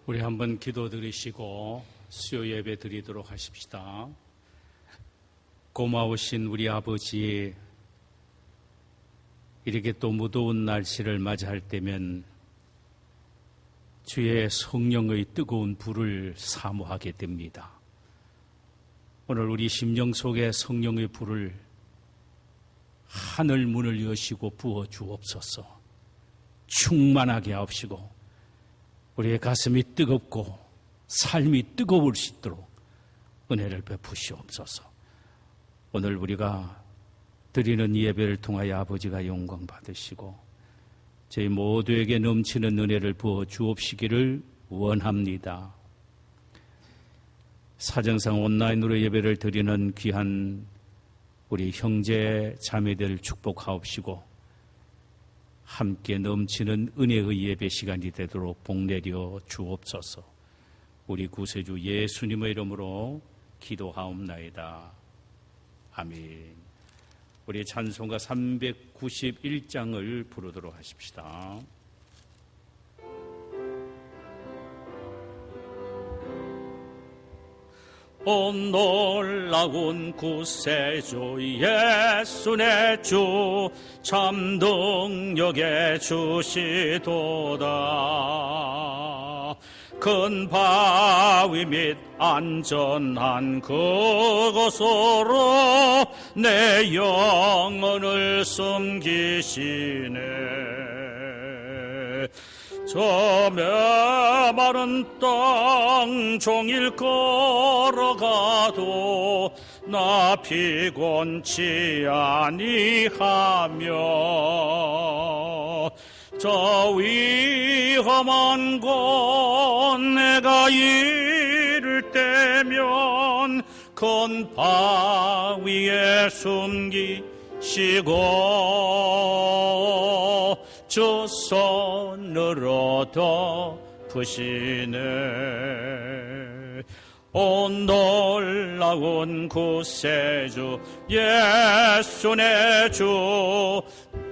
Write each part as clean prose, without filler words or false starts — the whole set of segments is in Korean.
우리 한번 기도 드리시고 수요 예배 드리도록 하십시다. 고마우신 우리 아버지, 이렇게 또 무더운 날씨를 맞이할 때면 주의 성령의 뜨거운 불을 사모하게 됩니다. 오늘 우리 심령 속에 성령의 불을 하늘 문을 여시고 부어 주옵소서. 충만하게 하옵시고 우리의 가슴이 뜨겁고 삶이 뜨거울 수 있도록 은혜를 베푸시옵소서. 오늘 우리가 드리는 이 예배를 통하여 아버지가 영광 받으시고 저희 모두에게 넘치는 은혜를 부어 주옵시기를 원합니다. 사정상 온라인으로 예배를 드리는 귀한 우리 형제 자매들 축복하옵시고 함께 넘치는 은혜의 예배 시간이 되도록 복내려 주옵소서. 우리 구세주 예수님의 이름으로 기도하옵나이다. 아멘. 우리 찬송가 391장을 부르도록 하십시다. 오 놀라운 구세주 예수 내 주 참 능력의 주시도다. 큰 바위 및 안전한 그곳으로 내 영혼을 숨기시네. 저 메마른 땅 종일 걸어가도 나 피곤치 아니하며 저 위험한 곳 내가 이를 때면 큰 바위에 숨기시고 주 손으로 덮으시네. 오 놀라운 구세주 예수 내 주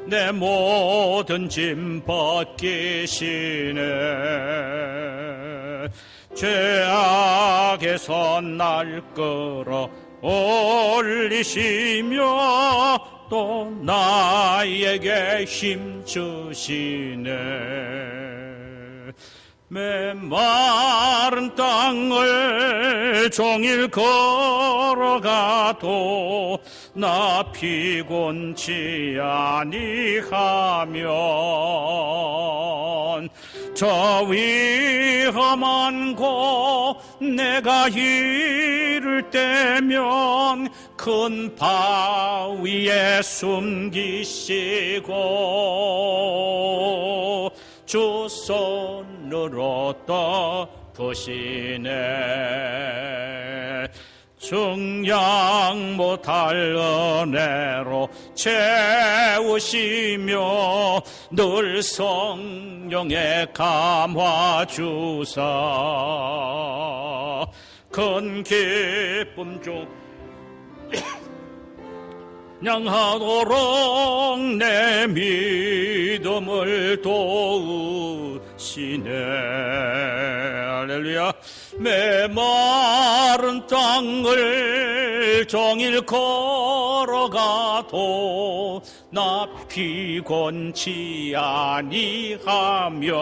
내 모든 짐 벗기시네. 죄악에서 날 끌어 올리시며 또 나에게 힘 주시네. 메마른 땅을 종일 걸어가도 나 피곤치 아니하면 저 위험한 곳 내가 이를 때면 큰 바위에 숨기시고 주 손으로 덮으시네. 중량 못할 은혜로 채우시며 늘 성령에 감화주사 큰 기쁨 중 양하도록 내 믿음을 도우시네. 할렐루야. 메마른 땅을 종일 걸어가도 나 피곤치 아니하며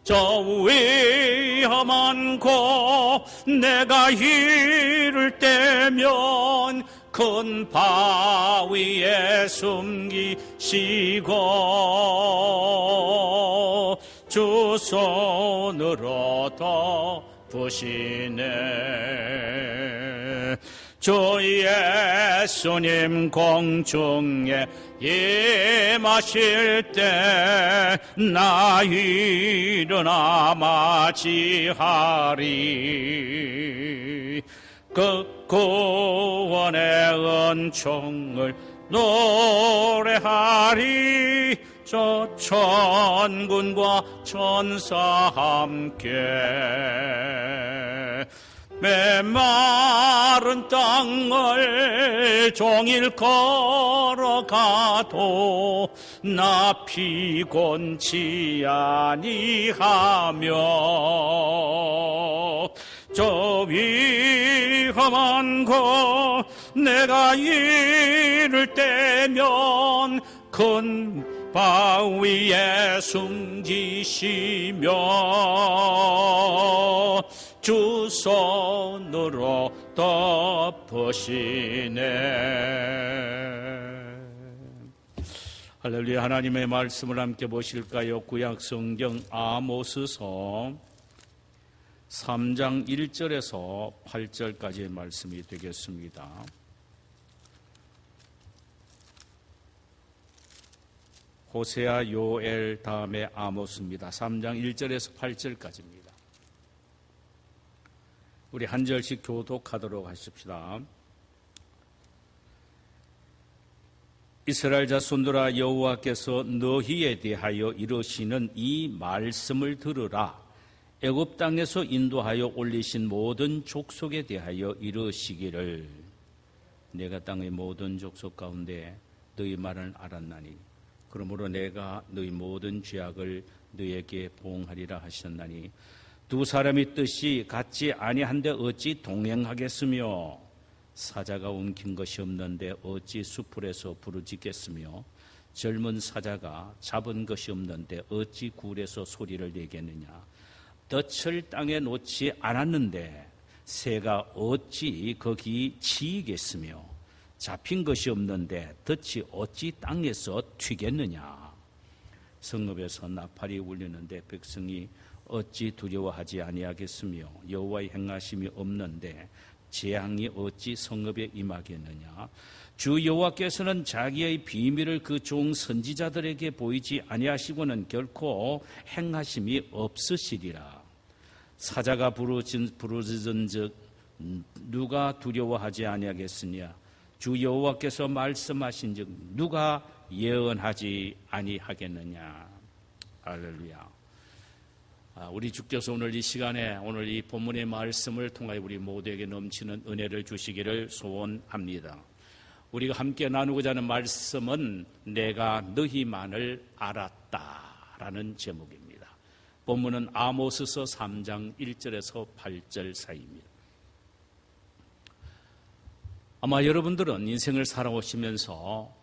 저 위험한 곳 내가 이를 때면 큰 바위에 숨기시고 주 손으로 덮으시네. 주 예수님 공중에 임하실 때 나 일어나 맞이하리. 그 구원의 은총을 노래하리. 저 천군과 천사 함께 메마른 땅을 종일 걸어가도 나 피곤치 아니하며 저 위험한 곳 내가 이를 때면 큰 바위에 숨기시며 주 손으로 덮으시네. 할렐루야. 하나님의 말씀을 함께 보실까요? 구약성경 아모스서 3장 1절에서 8절까지의 말씀이 되겠습니다. 호세아, 요엘, 다음에 아모스입니다. 3장 1절에서 8절까지입니다. 우리 한 절씩 교독하도록 하십시다. 이스라엘 자손들아, 여호와께서 너희에 대하여 이르시는 이 말씀을 들으라. 애굽 땅에서 인도하여 올리신 모든 족속에 대하여 이르시기를 내가 땅의 모든 족속 가운데 너희 말을 알았나니 그러므로 내가 너희 모든 죄악을 너희에게 보응하리라 하셨나니 두 사람이 뜻이 같지 아니한데 어찌 동행하겠으며 사자가 움킨 것이 없는데 어찌 수풀에서 부르짖겠으며 젊은 사자가 잡은 것이 없는데 어찌 굴에서 소리를 내겠느냐. 덫을 땅에 놓지 않았는데 새가 어찌 거기 지이겠으며 잡힌 것이 없는데 덫이 어찌 땅에서 튀겠느냐. 성읍에서 나팔이 울리는데 백성이 어찌 두려워하지 아니하겠으며 여호와의 행하심이 없는데 재앙이 어찌 성읍에 임하겠느냐. 주 여호와께서는 자기의 비밀을 그 종 선지자들에게 보이지 아니하시고는 결코 행하심이 없으시리라. 사자가 부르짖은즉 누가 두려워하지 아니하겠으냐. 주 여호와께서 말씀하신즉 누가 예언하지 아니하겠느냐. 할렐루야. 우리 주께서 오늘 이 시간에 오늘 이 본문의 말씀을 통하여 우리 모두에게 넘치는 은혜를 주시기를 소원합니다. 우리가 함께 나누고자 하는 말씀은 내가 너희만을 알았다라는 제목입니다. 본문은 아모스서 3장 1절에서 8절 사이입니다. 아마 여러분들은 인생을 살아오시면서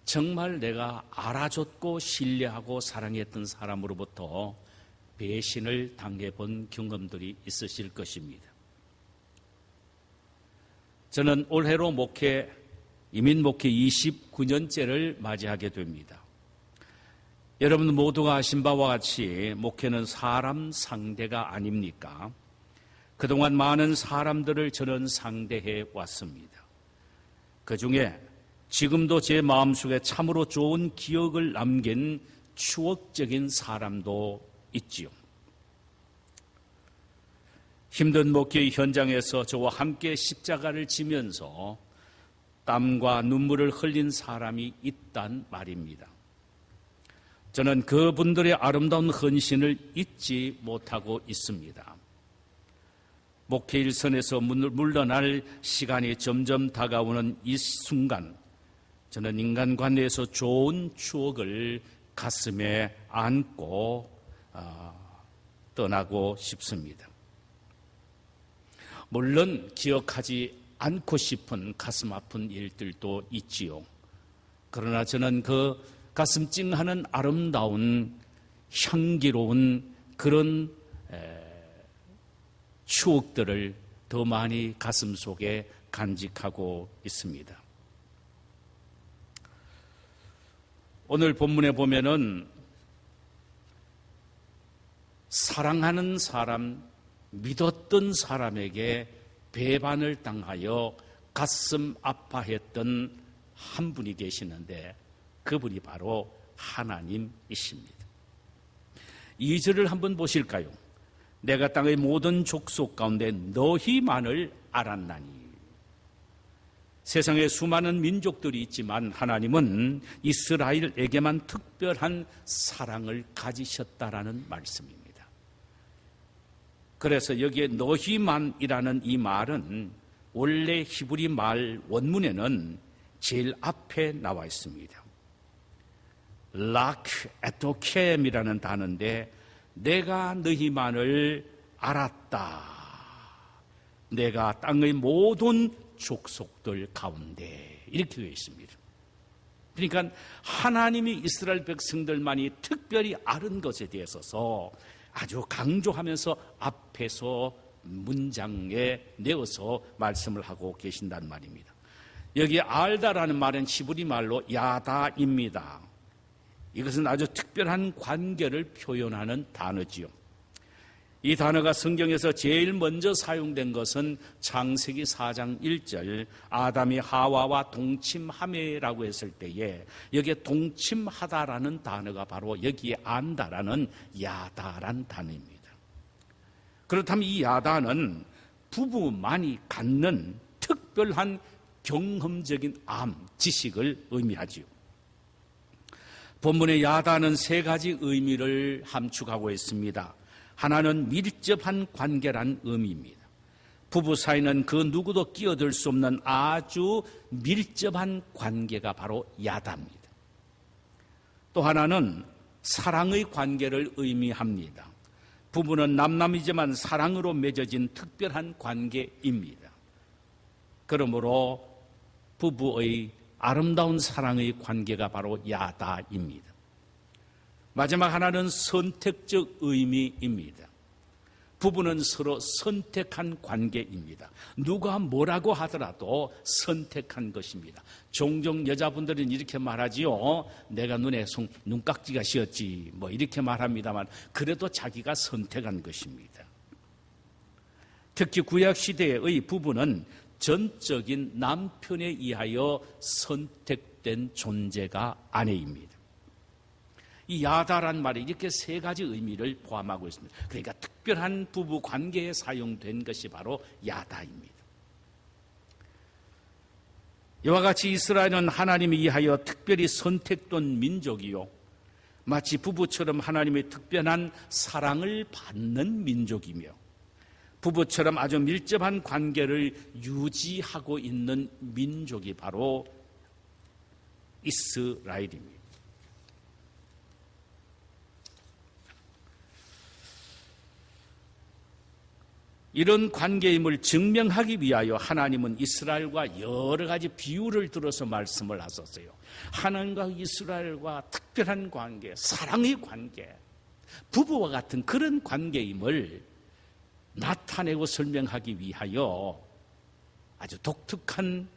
정말 내가 알아줬고 신뢰하고 사랑했던 사람으로부터 배신을 당해본 경험들이 있으실 것입니다. 저는 올해로 이민 목회 29년째를 맞이하게 됩니다. 여러분 모두가 아신 바와 같이 목회는 사람 상대가 아닙니까? 그동안 많은 사람들을 저는 상대해 왔습니다. 그중에 지금도 제 마음속에 참으로 좋은 기억을 남긴 추억적인 사람도 있지요. 힘든 목회의 현장에서 저와 함께 십자가를 지면서 땀과 눈물을 흘린 사람이 있단 말입니다. 저는 그분들의 아름다운 헌신을 잊지 못하고 있습니다. 목회 일선에서 물러날 시간이 점점 다가오는 이 순간, 저는 인간관계에서 좋은 추억을 가슴에 안고 떠나고 싶습니다. 물론 기억하지 않고 싶은 가슴 아픈 일들도 있지요. 그러나 저는 그 가슴 찡하는 아름다운 향기로운 그런 추억들을 더 많이 가슴 속에 간직하고 있습니다. 오늘 본문에 보면은 사랑하는 사람, 믿었던 사람에게 배반을 당하여 가슴 아파했던 한 분이 계시는데 그분이 바로 하나님이십니다. 2절을 한번 보실까요? 내가 땅의 모든 족속 가운데 너희만을 알았나니. 세상에 수많은 민족들이 있지만 하나님은 이스라엘에게만 특별한 사랑을 가지셨다라는 말씀입니다. 그래서 여기에 너희만이라는 이 말은 원래 히브리 말 원문에는 제일 앞에 나와 있습니다. 락 에토켐이라는 단어인데 내가 너희만을 알았다. 내가 땅의 모든 족속들 가운데 이렇게 되어 있습니다. 그러니까 하나님이 이스라엘 백성들만이 특별히 아는 것에 대해서 아주 강조하면서 앞에서 문장에 내어서 말씀을 하고 계신단 말입니다. 여기 알다라는 말은 히브리 말로 야다입니다. 이것은 아주 특별한 관계를 표현하는 단어지요. 이 단어가 성경에서 제일 먼저 사용된 것은 창세기 4장 1절 아담이 하와와 동침하매라고 했을 때에 여기에 동침하다라는 단어가 바로 여기에 안다라는 야다란 단어입니다. 그렇다면 이 야다는 부부만이 갖는 특별한 경험적인 지식을 의미하지요. 본문의 야다는 세 가지 의미를 함축하고 있습니다. 하나는 밀접한 관계란 의미입니다. 부부 사이는 그 누구도 끼어들 수 없는 아주 밀접한 관계가 바로 야다입니다. 또 하나는 사랑의 관계를 의미합니다. 부부는 남남이지만 사랑으로 맺어진 특별한 관계입니다. 그러므로 부부의 아름다운 사랑의 관계가 바로 야다입니다. 마지막 하나는 선택적 의미입니다. 부부는 서로 선택한 관계입니다. 누가 뭐라고 하더라도 선택한 것입니다. 종종 여자분들은 이렇게 말하지요. 내가 눈에 눈깍지가 씌었지 뭐 이렇게 말합니다만 그래도 자기가 선택한 것입니다. 특히 구약시대의 부부는 전적인 남편에 의하여 선택된 존재가 아내입니다. 이 야다란 말이 이렇게 세 가지 의미를 포함하고 있습니다. 그러니까 특별한 부부 관계에 사용된 것이 바로 야다입니다. 이와 같이 이스라엘은 하나님에 의하여 특별히 선택된 민족이요, 마치 부부처럼 하나님의 특별한 사랑을 받는 민족이며 부부처럼 아주 밀접한 관계를 유지하고 있는 민족이 바로 이스라엘입니다. 이런 관계임을 증명하기 위하여 하나님은 이스라엘과 여러 가지 비유를 들어서 말씀을 하셨어요. 하나님과 이스라엘과 특별한 관계, 사랑의 관계, 부부와 같은 그런 관계임을 나타내고 설명하기 위하여 아주 독특한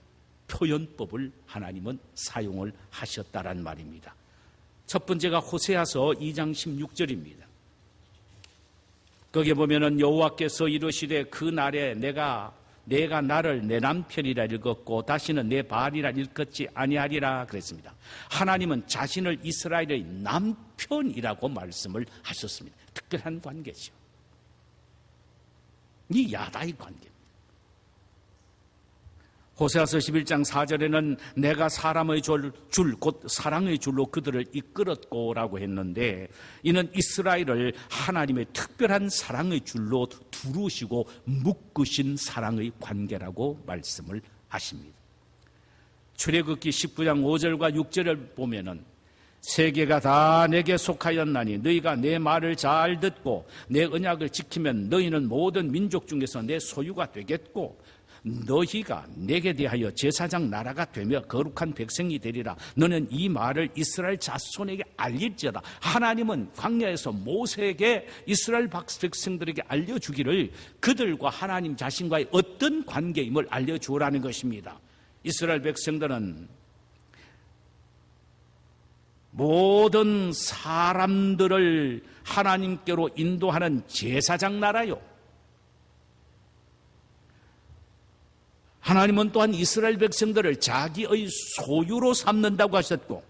표현법을 하나님은 사용을 하셨다란 말입니다. 첫 번째가 호세아서 2장 16절입니다. 거기에 보면은 여호와께서 이르시되 그 날에 내가 나를 내 남편이라 읽었고 다시는 내 발이라 읽었지 아니하리라 그랬습니다. 하나님은 자신을 이스라엘의 남편이라고 말씀을 하셨습니다. 특별한 관계죠. 이 야다의 관계입니다. 호세아서 11장 4절에는 내가 사람의 줄 곧 사랑의 줄로 그들을 이끌었고 라고 했는데 이는 이스라엘을 하나님의 특별한 사랑의 줄로 두르시고 묶으신 사랑의 관계라고 말씀을 하십니다. 출애굽기 19장 5절과 6절을 보면은 세계가 다 내게 속하였나니 너희가 내 말을 잘 듣고 내 언약을 지키면 너희는 모든 민족 중에서 내 소유가 되겠고 너희가 내게 대하여 제사장 나라가 되며 거룩한 백성이 되리라. 너는 이 말을 이스라엘 자손에게 알릴지어다. 하나님은 광야에서 모세에게 이스라엘 백성들에게 알려주기를 그들과 하나님 자신과의 어떤 관계임을 알려주라는 것입니다. 이스라엘 백성들은 모든 사람들을 하나님께로 인도하는 제사장 나라요. 하나님은 또한 이스라엘 백성들을 자기의 소유로 삼는다고 하셨고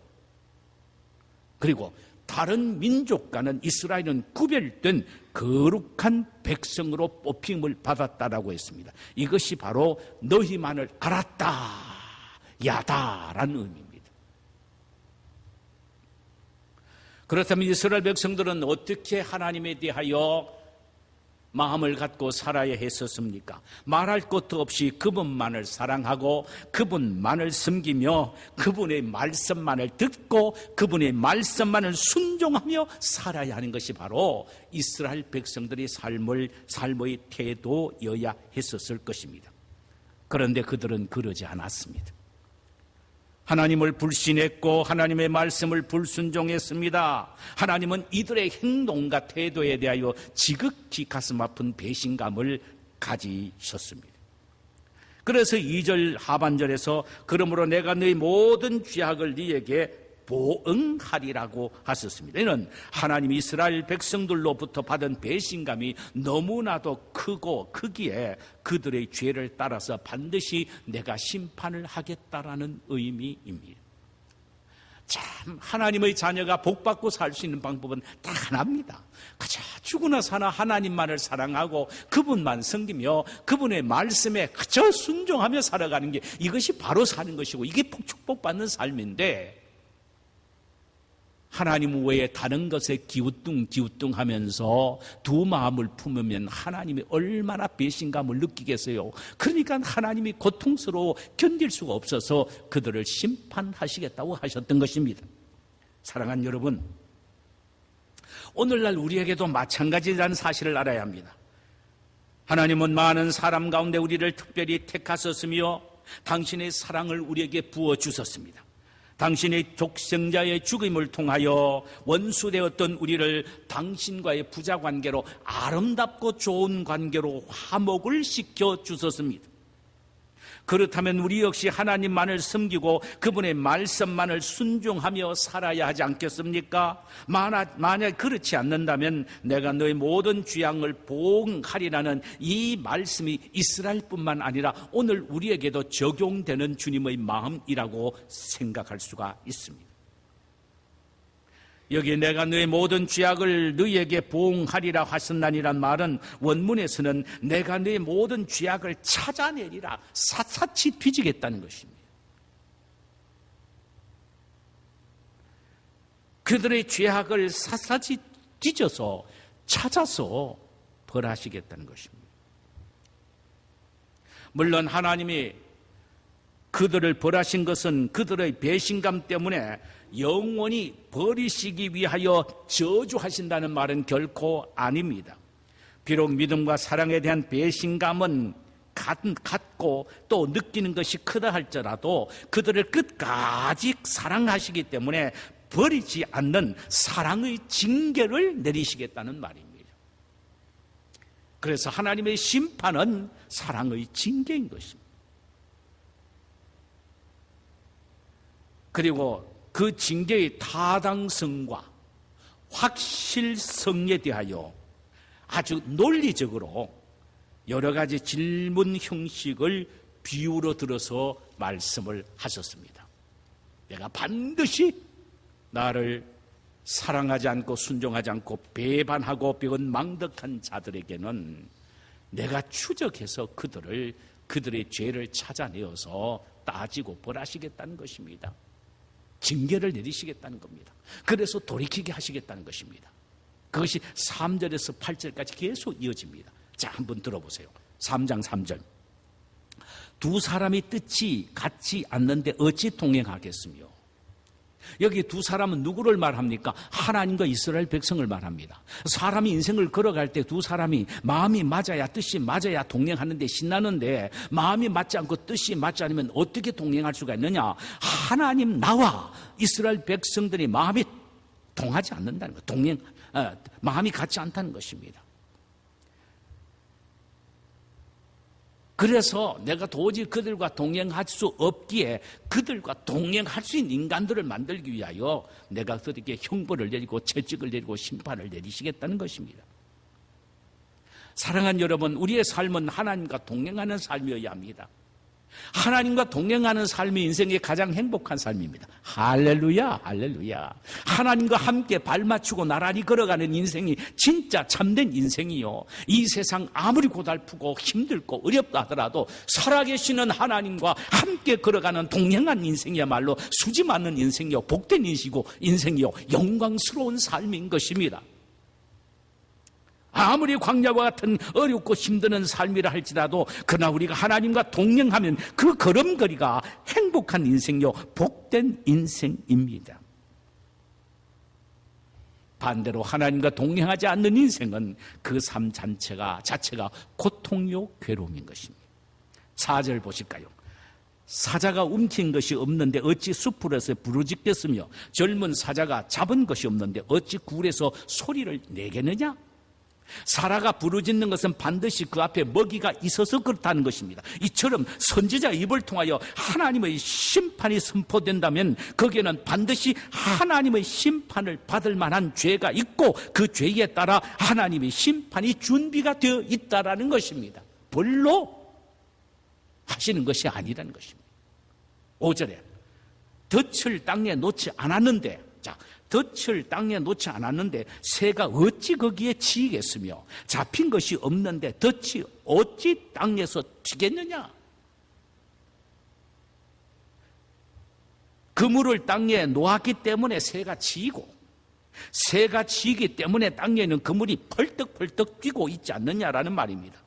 그리고 다른 민족과는 이스라엘은 구별된 거룩한 백성으로 뽑힘을 받았다라고 했습니다. 이것이 바로 너희만을 알았다, 야다라는 의미입니다. 그렇다면 이스라엘 백성들은 어떻게 하나님에 대하여 마음을 갖고 살아야 했었습니까? 말할 것도 없이 그분만을 사랑하고 그분만을 섬기며 그분의 말씀만을 듣고 그분의 말씀만을 순종하며 살아야 하는 것이 바로 이스라엘 백성들의 삶의 태도여야 했었을 것입니다. 그런데 그들은 그러지 않았습니다. 하나님을 불신했고 하나님의 말씀을 불순종했습니다. 하나님은 이들의 행동과 태도에 대하여 지극히 가슴 아픈 배신감을 가지셨습니다. 그래서 2절 하반절에서 그러므로 내가 너희 모든 죄악을 너희에게 보응하리라고 하셨습니다. 이는 하나님이 이스라엘 백성들로부터 받은 배신감이 너무나도 크고 크기에 그들의 죄를 따라서 반드시 내가 심판을 하겠다라는 의미입니다. 참 하나님의 자녀가 복받고 살 수 있는 방법은 딱 하나입니다. 그저 죽으나 사나 하나님만을 사랑하고 그분만 섬기며 그분의 말씀에 그저 순종하며 살아가는 게 이것이 바로 사는 것이고 이게 축복받는 삶인데, 하나님 외에 다른 것에 기우뚱하면서 두 마음을 품으면 하나님이 얼마나 배신감을 느끼겠어요. 그러니까 하나님이 고통스러워 견딜 수가 없어서 그들을 심판하시겠다고 하셨던 것입니다. 사랑하는 여러분, 오늘날 우리에게도 마찬가지라는 사실을 알아야 합니다. 하나님은 많은 사람 가운데 우리를 특별히 택하셨으며 당신의 사랑을 우리에게 부어주셨습니다. 당신의 독생자의 죽음을 통하여 원수되었던 우리를 당신과의 부자관계로 아름답고 좋은 관계로 화목을 시켜 주셨습니다. 그렇다면 우리 역시 하나님만을 섬기고 그분의 말씀만을 순종하며 살아야 하지 않겠습니까? 만약 그렇지 않는다면 내가 너의 모든 죄악을 보응하리라는 이 말씀이 이스라엘뿐만 아니라 오늘 우리에게도 적용되는 주님의 마음이라고 생각할 수가 있습니다. 여기 내가 너의 모든 죄악을 너희에게 보응하리라 하셨나니란 말은 원문에서는 내가 너의 모든 죄악을 찾아내리라, 샅샅이 뒤지겠다는 것입니다. 그들의 죄악을 샅샅이 뒤져서 찾아서 벌하시겠다는 것입니다. 물론 하나님이 그들을 벌하신 것은 그들의 배신감 때문에 영원히 버리시기 위하여 저주하신다는 말은 결코 아닙니다. 비록 믿음과 사랑에 대한 배신감은 갖고 또 느끼는 것이 크다 할지라도 그들을 끝까지 사랑하시기 때문에 버리지 않는 사랑의 징계를 내리시겠다는 말입니다. 그래서 하나님의 심판은 사랑의 징계인 것입니다. 그리고 그 징계의 타당성과 확실성에 대하여 아주 논리적으로 여러 가지 질문 형식을 비유로 들어서 말씀을 하셨습니다. 내가 반드시 나를 사랑하지 않고 순종하지 않고 배반하고 배은망덕한 자들에게는 내가 추적해서 그들의 죄를 찾아내어서 따지고 벌하시겠다는 것입니다. 징계를 내리시겠다는 겁니다. 그래서 돌이키게 하시겠다는 것입니다. 그것이 3절에서 8절까지 계속 이어집니다. 자, 한번 들어보세요. 3장 3절. 두 사람이 뜻이 같지 않는데 어찌 동행하겠으며. 여기 두 사람은 누구를 말합니까? 하나님과 이스라엘 백성을 말합니다. 사람이 인생을 걸어갈 때 두 사람이 마음이 맞아야, 뜻이 맞아야 동행하는데 신나는데 마음이 맞지 않고 뜻이 맞지 않으면 어떻게 동행할 수가 있느냐? 하나님, 나와 이스라엘 백성들이 마음이 통하지 않는다는 것, 마음이 같지 않다는 것입니다. 그래서 내가 도저히 그들과 동행할 수 없기에 그들과 동행할 수 있는 인간들을 만들기 위하여 내가 그들에게 형벌을 내리고 채찍을 내리고 심판을 내리시겠다는 것입니다. 사랑하는 여러분, 우리의 삶은 하나님과 동행하는 삶이어야 합니다. 하나님과 동행하는 삶이 인생의 가장 행복한 삶입니다. 할렐루야, 할렐루야. 하나님과 함께 발맞추고 나란히 걸어가는 인생이 진짜 참된 인생이요. 이 세상 아무리 고달프고 힘들고 어렵다 하더라도 살아계시는 하나님과 함께 걸어가는 동행한 인생이야말로 수지 맞는 인생이요, 복된 인생이요, 영광스러운 삶인 것입니다. 아무리 광야와 같은 어렵고 힘드는 삶이라 할지라도 그러나 우리가 하나님과 동행하면 그 걸음걸이가 행복한 인생요, 복된 인생입니다. 반대로 하나님과 동행하지 않는 인생은 그 삶 자체가 고통요, 괴로움인 것입니다. 4절 보실까요? 사자가 움킨 것이 없는데 어찌 숲풀에서 부르짖겠으며 젊은 사자가 잡은 것이 없는데 어찌 굴에서 소리를 내겠느냐? 사라가 부르짖는 것은 반드시 그 앞에 먹이가 있어서 그렇다는 것입니다. 이처럼 선지자 입을 통하여 하나님의 심판이 선포된다면 거기에는 반드시 하나님의 심판을 받을 만한 죄가 있고 그 죄에 따라 하나님의 심판이 준비가 되어 있다라는 것입니다. 벌로 하시는 것이 아니라는 것입니다. 5절에 덫을 땅에 놓지 않았는데, 덫을 땅에 놓지 않았는데 새가 어찌 거기에 치이겠으며 잡힌 것이 없는데 덫이 어찌 땅에서 튀겠느냐? 그물을 땅에 놓았기 때문에 새가 치이고, 새가 치이기 때문에 땅에는 그물이 펄떡펄떡 뛰고 있지 않느냐라는 말입니다.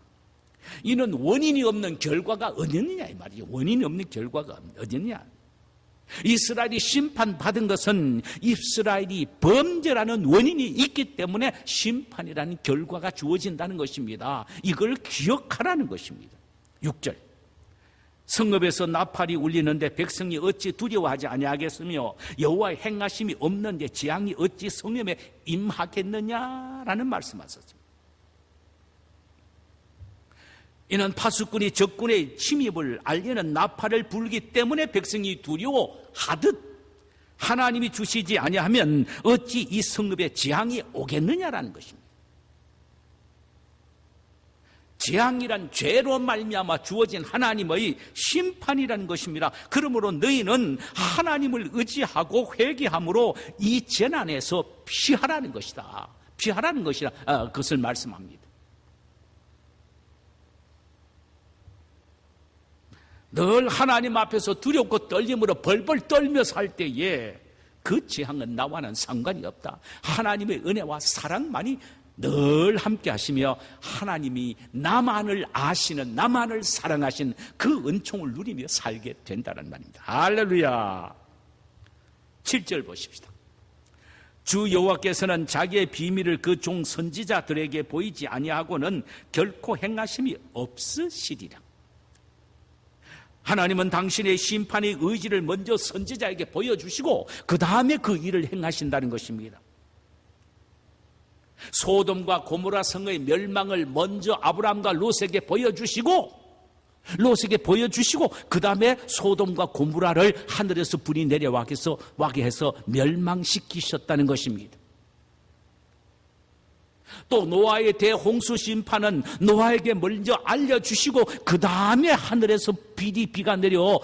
이는 원인이 없는 결과가 어딨느냐 이 말이죠. 원인이 없는 결과가 어딨느냐. 이스라엘이 심판받은 것은 이스라엘이 범죄라는 원인이 있기 때문에 심판이라는 결과가 주어진다는 것입니다. 이걸 기억하라는 것입니다. 6절 성읍에서 나팔이 울리는데 백성이 어찌 두려워하지 아니하겠으며 여호와의 행하심이 없는데 재앙이 어찌 성읍에 임하겠느냐라는 말씀하셨습니다. 이는 파수꾼이 적군의 침입을 알리는 나팔을 불기 때문에 백성이 두려워하듯 하나님이 주시지 아니하면 어찌 이 성읍에 재앙이 오겠느냐라는 것입니다. 재앙이란 죄로 말미암아 주어진 하나님의 심판이라는 것입니다. 그러므로 너희는 하나님을 의지하고 회개함으로 이 재난에서 피하라는 것이다. 피하라는 것이라 그것을 말씀합니다. 늘 하나님 앞에서 두렵고 떨림으로 벌벌 떨며 살 때에 그 재앙은 나와는 상관이 없다. 하나님의 은혜와 사랑만이 늘 함께 하시며 하나님이 나만을 아시는, 나만을 사랑하신 그 은총을 누리며 살게 된다는 말입니다. 할렐루야. 7절 보십시다. 주 여호와께서는 자기의 비밀을 그 종 선지자들에게 보이지 아니하고는 결코 행하심이 없으시리라. 하나님은 당신의 심판의 의지를 먼저 선지자에게 보여주시고 그 다음에 그 일을 행하신다는 것입니다. 소돔과 고모라 성의 멸망을 먼저 아브라함과 롯에게 보여주시고 그 다음에 소돔과 고모라를 하늘에서 불이 내려와게 해서 멸망시키셨다는 것입니다. 또 노아의 대홍수 심판은 노아에게 먼저 알려주시고 그 다음에 하늘에서 비가 내려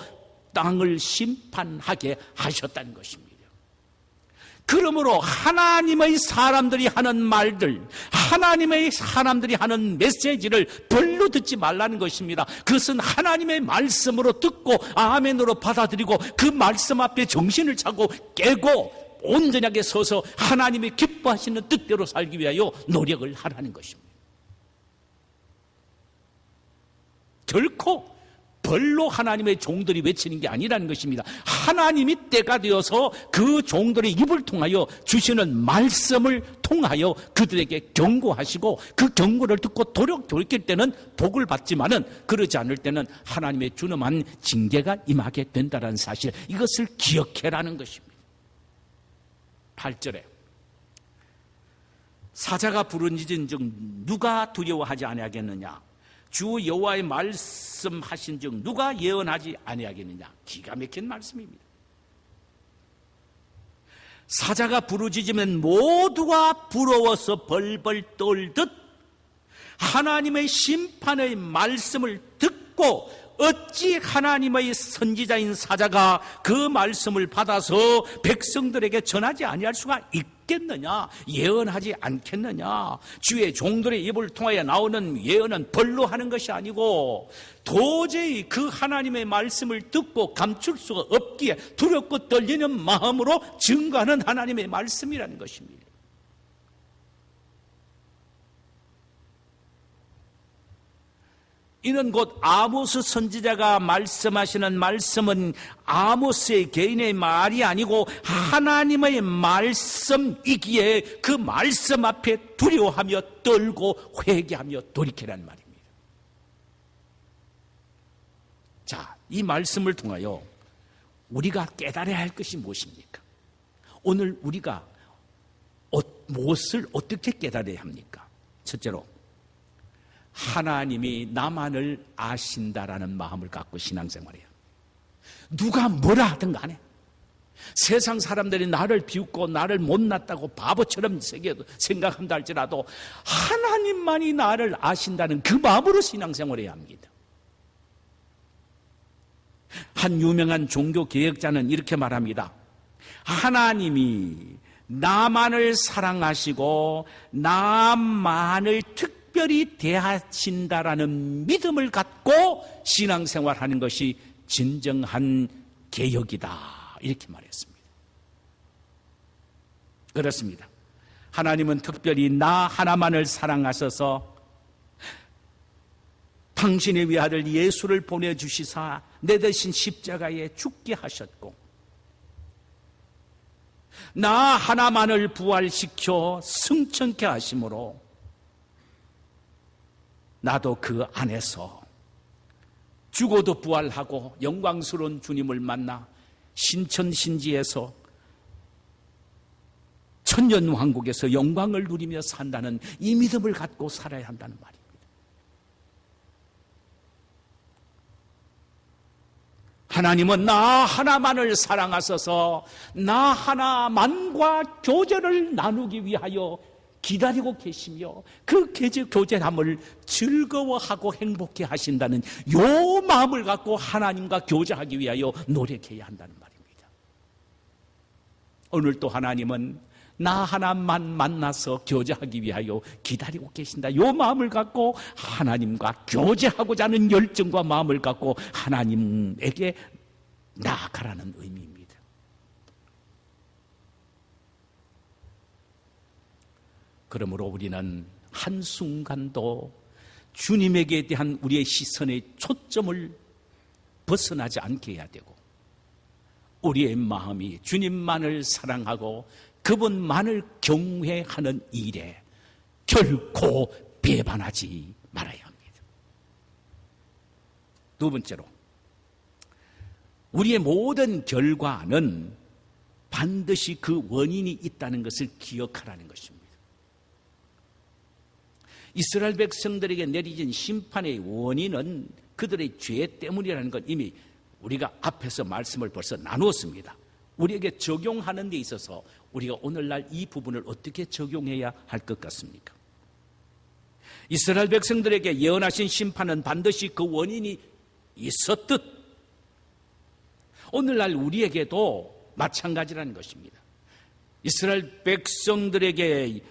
땅을 심판하게 하셨다는 것입니다. 그러므로 하나님의 사람들이 하는 말들, 하나님의 사람들이 하는 메시지를 별로 듣지 말라는 것입니다. 그것은 하나님의 말씀으로 듣고 아멘으로 받아들이고 그 말씀 앞에 정신을 차고 깨고 온전하게 서서 하나님이 기뻐하시는 뜻대로 살기 위하여 노력을 하라는 것입니다. 결코 벌로 하나님의 종들이 외치는 게 아니라는 것입니다. 하나님이 때가 되어서 그 종들의 입을 통하여 주시는 말씀을 통하여 그들에게 경고하시고 그 경고를 듣고 돌이킬 때는 복을 받지만은 그러지 않을 때는 하나님의 준엄한 징계가 임하게 된다는 사실, 이것을 기억해라는 것입니다. 8절에 사자가 부르짖은 즉 누가 두려워하지 아니하겠느냐? 주 여호와의 말씀하신 즉 누가 예언하지 아니하겠느냐? 기가 막힌 말씀입니다. 사자가 부르짖으면 모두가 부러워서 벌벌 떨듯 하나님의 심판의 말씀을 듣고 어찌 하나님의 선지자인 사자가 그 말씀을 받아서 백성들에게 전하지 아니할 수가 있겠느냐? 예언하지 않겠느냐? 주의 종들의 입을 통하여 나오는 예언은 벌로 하는 것이 아니고 도저히 그 하나님의 말씀을 듣고 감출 수가 없기에 두렵고 떨리는 마음으로 증거하는 하나님의 말씀이라는 것입니다. 이는 곧 아모스 선지자가 말씀하시는 말씀은 아모스의 개인의 말이 아니고 하나님의 말씀이기에 그 말씀 앞에 두려워하며 떨고 회개하며 돌이키라는 말입니다. 자, 이 말씀을 통하여 우리가 깨달아야 할 것이 무엇입니까? 오늘 우리가 무엇을 어떻게 깨달아야 합니까? 첫째로 하나님이 나만을 아신다라는 마음을 갖고 신앙생활해요. 누가 뭐라 하든 간에 세상 사람들이 나를 비웃고 나를 못났다고 바보처럼 생각한다 할지라도 하나님만이 나를 아신다는 그 마음으로 신앙생활해야 합니다. 한 유명한 종교 개혁자는 이렇게 말합니다. 하나님이 나만을 사랑하시고 나만을 특별히 대하신다라는 믿음을 갖고 신앙생활하는 것이 진정한 개혁이다, 이렇게 말했습니다. 그렇습니다. 하나님은 특별히 나 하나만을 사랑하셔서 당신의 외아들 예수를 보내주시사 내 대신 십자가에 죽게 하셨고, 나 하나만을 부활시켜 승천케 하심으로 나도 그 안에서 죽어도 부활하고 영광스러운 주님을 만나 신천신지에서 천년왕국에서 영광을 누리며 산다는 이 믿음을 갖고 살아야 한다는 말입니다. 하나님은 나 하나만을 사랑하셔서 나 하나만과 교제를 나누기 위하여 기다리고 계시며 그 교제함을 즐거워하고 행복해 하신다는 요 마음을 갖고 하나님과 교제하기 위하여 노력해야 한다는 말입니다. 오늘 또 하나님은 나 하나만 만나서 교제하기 위하여 기다리고 계신다. 요 마음을 갖고 하나님과 교제하고자 하는 열정과 마음을 갖고 하나님에게 나아가라는 의미입니다. 그러므로 우리는 한순간도 주님에게 대한 우리의 시선의 초점을 벗어나지 않게 해야 되고, 우리의 마음이 주님만을 사랑하고 그분만을 경외하는 일에 결코 배반하지 말아야 합니다. 두 번째로, 우리의 모든 결과는 반드시 그 원인이 있다는 것을 기억하라는 것입니다. 이스라엘 백성들에게 내려진 심판의 원인은 그들의 죄 때문이라는 건 이미 우리가 앞에서 말씀을 벌써 나누었습니다. 우리에게 적용하는 데 있어서 우리가 오늘날 이 부분을 어떻게 적용해야 할 것 같습니까? 이스라엘 백성들에게 예언하신 심판은 반드시 그 원인이 있었듯 오늘날 우리에게도 마찬가지라는 것입니다. 이스라엘 백성들에게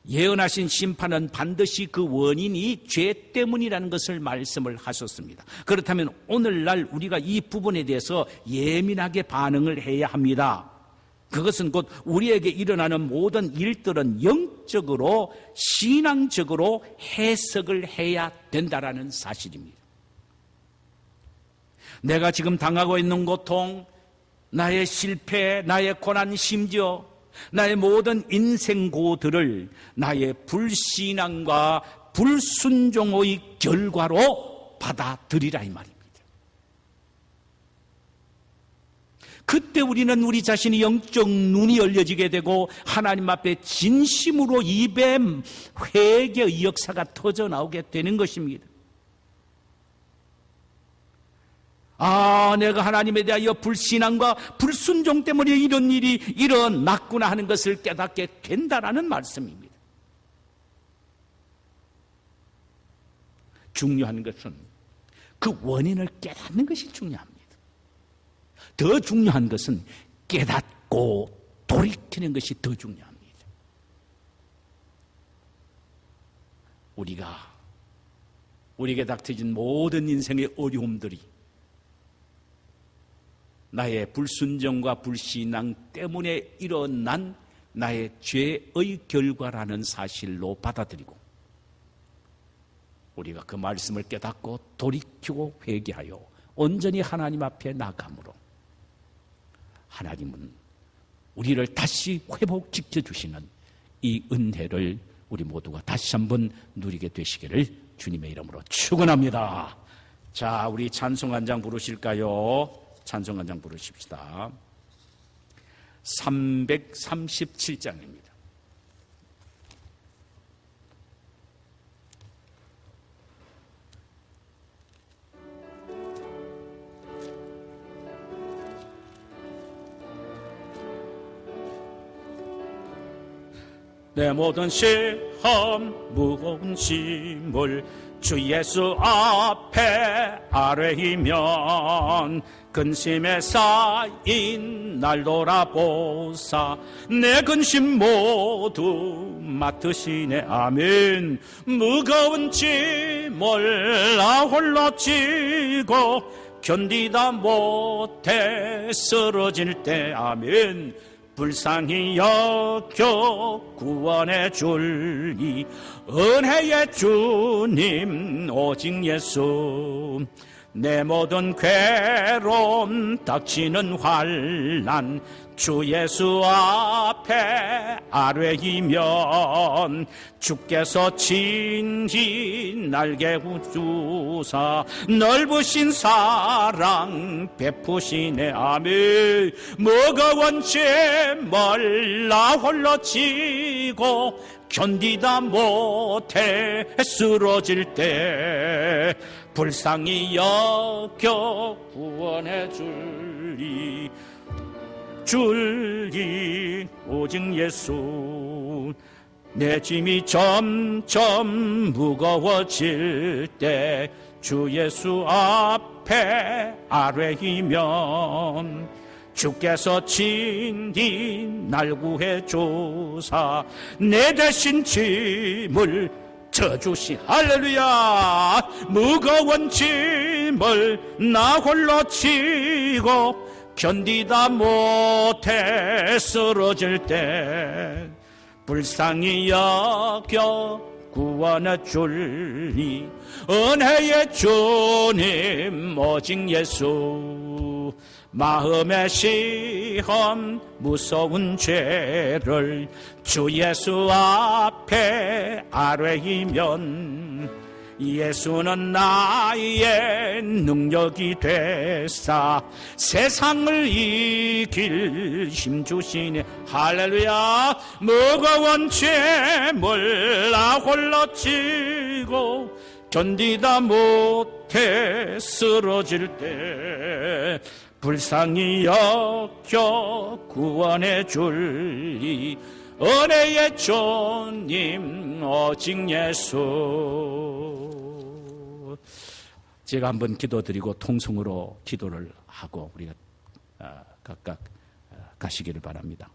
예언하신 심판은 반드시 그 원인이 죄 때문이라는 것을 말씀을 하셨습니다. 그렇다면 오늘날 우리가 이 부분에 대해서 예민하게 반응을 해야 합니다. 그것은 곧 우리에게 일어나는 모든 일들은 영적으로 신앙적으로 해석을 해야 된다라는 사실입니다. 내가 지금 당하고 있는 고통, 나의 실패, 나의 고난, 심지어 나의 모든 인생고들을 나의 불신앙과 불순종의 결과로 받아들이라 이 말입니다. 그때 우리는 우리 자신이 영적 눈이 열려지게 되고 하나님 앞에 진심으로 입에 회개의 역사가 터져나오게 되는 것입니다. 내가 하나님에 대하여 불신앙과 불순종 때문에 이런 일이 일어났구나 하는 것을 깨닫게 된다라는 말씀입니다. 중요한 것은 그 원인을 깨닫는 것이 중요합니다. 더 중요한 것은 깨닫고 돌이키는 것이 더 중요합니다. 우리에게 닥쳐진 모든 인생의 어려움들이 나의 불순종과 불신앙 때문에 일어난 나의 죄의 결과라는 사실로 받아들이고 우리가 그 말씀을 깨닫고 돌이키고 회개하여 온전히 하나님 앞에 나감으로 하나님은 우리를 다시 회복시켜주시는 이 은혜를 우리 모두가 다시 한번 누리게 되시기를 주님의 이름으로 축원합니다. 자, 우리 찬송 한 장 부르실까요? 찬송 한 장 부르십시다. 337장입니다. 내 모든 시험 무거운 짐을 주 예수 앞에 아뢰이면 근심에 쌓인 날 돌아보사 내 근심 모두 맡으시네. 아멘. 무거운 짐을 나 홀로 지고 견디다 못해 쓰러질 때 아멘. 불쌍히 여겨 구원해 줄니 은혜의 주님 오직 예수. 내 모든 괴로움 닥치는 환난 주 예수 앞에 아뢰이면 주께서 친히 날 개구주사 넓으신 사랑 베푸시네. 아멘. 무거운 짐을 나 홀로 지고 견디다 못해 쓰러질 때 불쌍히 여겨 구원해 줄리 오직 예수. 내 짐이 점점 무거워질 때 주 예수 앞에 아뢰이면 주께서 친히 날 구해 주사 내 대신 짐을 져주시. 할렐루야. 무거운 짐을 나 홀로 지고 견디다 못해 쓰러질 때 불쌍히 여겨 구원해 줄니 은혜의 주님 오직 예수. 마음의 시험 무서운 죄를 주 예수 앞에 아뢰이면 예수는 나의 능력이 되사 세상을 이길 힘 주시네. 할렐루야. 무거운 짐을 나 홀로 지고 견디다 못해 쓰러질 때 불쌍히 여겨 구원해 줄리 은혜의 주님 오직 예수. 제가 한번 기도드리고 통성으로 기도를 하고 우리가 각각 가시기를 바랍니다.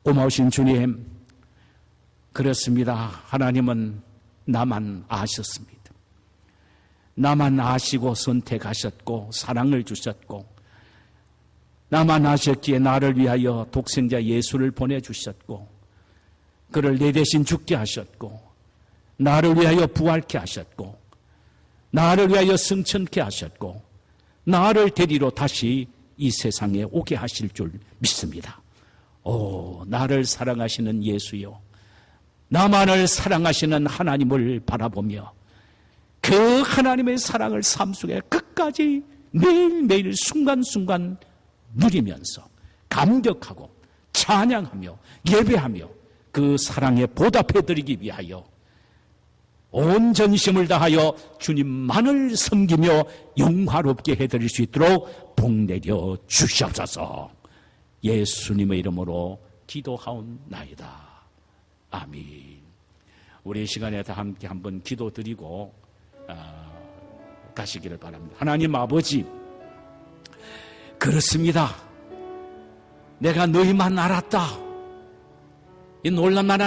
고마우신 주님, 그렇습니다. 하나님은 나만 아셨습니다. 나만 아시고 선택하셨고 사랑을 주셨고 나만 아셨기에 나를 위하여 독생자 예수를 보내주셨고 그를 내 대신 죽게 하셨고 나를 위하여 부활케 하셨고 나를 위하여 승천케 하셨고 나를 데리러 다시 이 세상에 오게 하실 줄 믿습니다. 오, 나를 사랑하시는 예수요, 나만을 사랑하시는 하나님을 바라보며 그 하나님의 사랑을 삶 속에 끝까지 매일매일 순간순간 누리면서 감격하고 찬양하며 예배하며 그 사랑에 보답해드리기 위하여 온 전심을 다하여 주님만을 섬기며 영화롭게 해드릴 수 있도록 복내려 주시옵소서. 예수님의 이름으로 기도하옵나이다. 아멘. 우리 이 시간에 다 함께 한번 기도드리고 가시기를 바랍니다. 하나님 아버지, 그렇습니다. 내가 너희만 알았다. 이 놀랍만